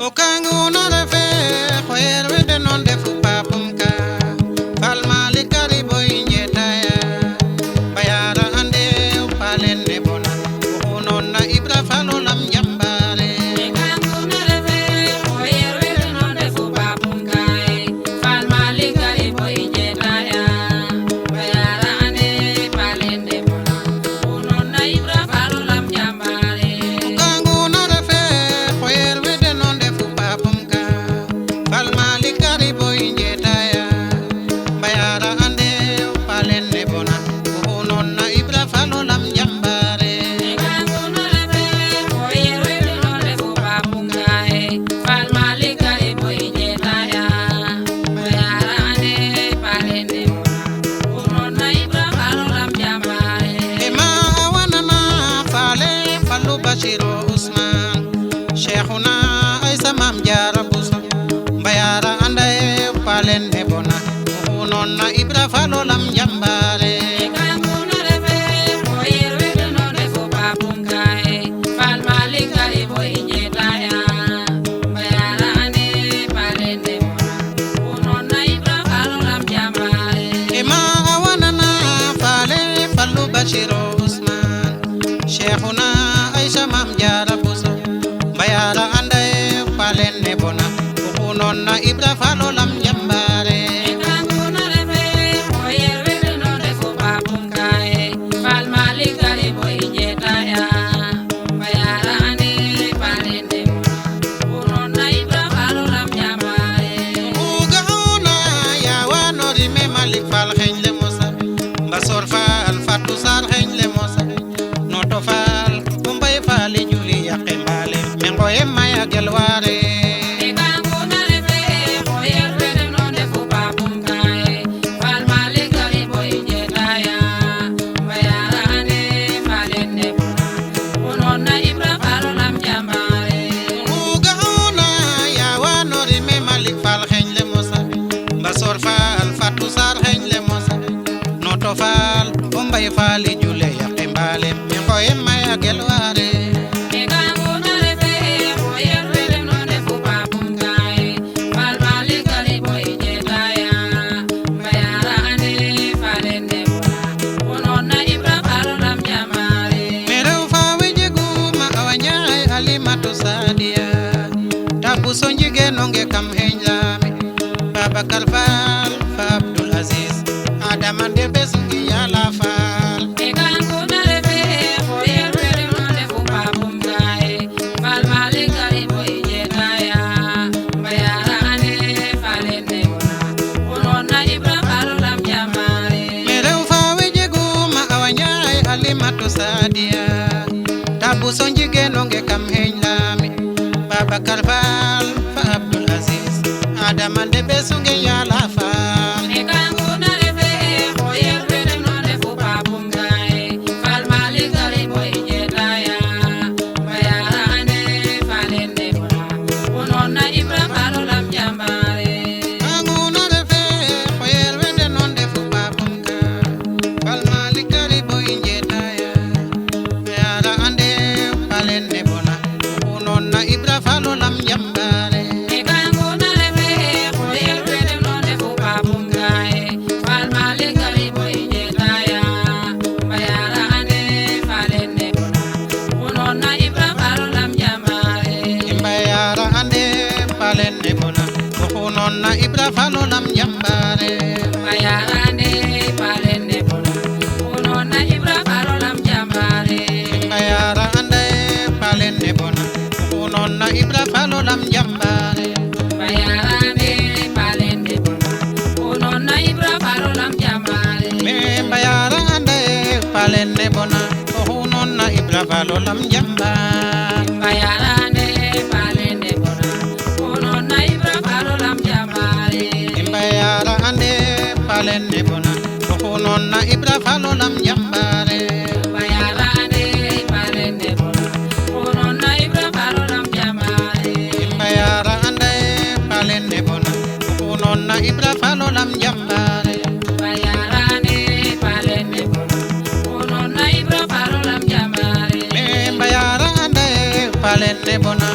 Okangu no refe khoyer wede non defu papum ka falmali kari boy njetaya bayara ande upalen ne bona unon na ibra falolam jambare Okangu no refe khoyer wede non defu papum ka falmali kari boy njetaya bayara ande upalen ne bona unon na ibra falolam jambare Okangu no refe khoyer wede non defu papum ka falmali kari boy njetaya bayara ande upalen ne bona unon na ibra falolam jambare Okangu no refe khoyer wede non defu papum ka falmali kari boy njetaya bayara ande upalen ne bona unon na ibra falolam jambare Ema awanana fale falu Bashiro Usman Sheikhuna Aisa Mam Jara Buso Bayara andaye palen ne bona unon na ibra falolam jambare Okangu no refe khoyer wede non defu papum ka falmali kari boy njetaya bayara ande upalen ne bona unon na ibra falolam jambare Ema awanana fale falu Bashiro Usman Sheikhuna Aisa Mam Jara Buso Bayara andaye palen ne bona unon na ibra falolam jambare Okangu no refe khoyer wede non defu papum ka falmali kari boy njetaya bayara ande upalen ne bona unon na ibra falolam jambare Ugauna ya wanori me malik fal khenle mosa basor fal fatu sar khenle mosa noto fal kumbay fali juli yakembale mengoye maya gelware Okangu no refe khoyer wede non defu papum ka falmali kari boy njetaya bayara ande upalen ne bona unon na ibra falolam jambare Ugauna ya wanori me malik fal khenle mosa basor fal fatu sar khenle mosa noto fal kumbay fali juli yakembale mengoye maya gelware Okangu no refe khoyer wede non defu papum ka falmali kari boy njetaya bayara ande upalen ne bona unon na ibra falolam jambare Merew fawe jeguma awanyai alimatu sadia Tabu sonjige nonge kam henjami Baba Kalfal fa Abdul Aziz Adamande besungi yala fal Okangu no refe khoyer wede non defu papum ka falmali kari boy njetaya bayara ande upalen ne bona unon na ibra falolam jambare Merew fawe jeguma awanyai alimatu sadia Tabu sonjige nonge kam henjami Baba Kalfal fa Abdul Aziz Adamande besungi yala fal Okangu no refe khoyer wede non defu papum ka falmali kari boy njetaya bayara ande upalen ne bona unon na ibra falolam jambare Anguna refe khoyer wende non defu papum ka falmali kari boy njetaya bayara ande palen ne bona unon na ibra falolam jambare Okangu no refe khoyer wede non defu papum ka falmali kari boy njetaya bayara ande upalen ne bona unon na ibra falolam jambare imbayara ande palen ne bona unon na ibra falolam jambare bayara ande upalen ne bona unon na ibra falolam jambare imbayara ande palen ne bona unon na ibra falolam jambare bayara ande upalen ne bona unon na ibra falolam jambare me imbayara ande palen ne bona unon na ibra falolam jambare bayara ande upalen ne bona unon na ibra falolam jambare imbayara ande palen ne bona unon na ibra falolam jambare bayara ande upalen ne bona unon na ibra falolam jambare imbayara ande palen ne bona unon na ibra falolam jambare bayara ande upalen ne bona unon na ibra falolam jambare me imbayara ande palen ne bona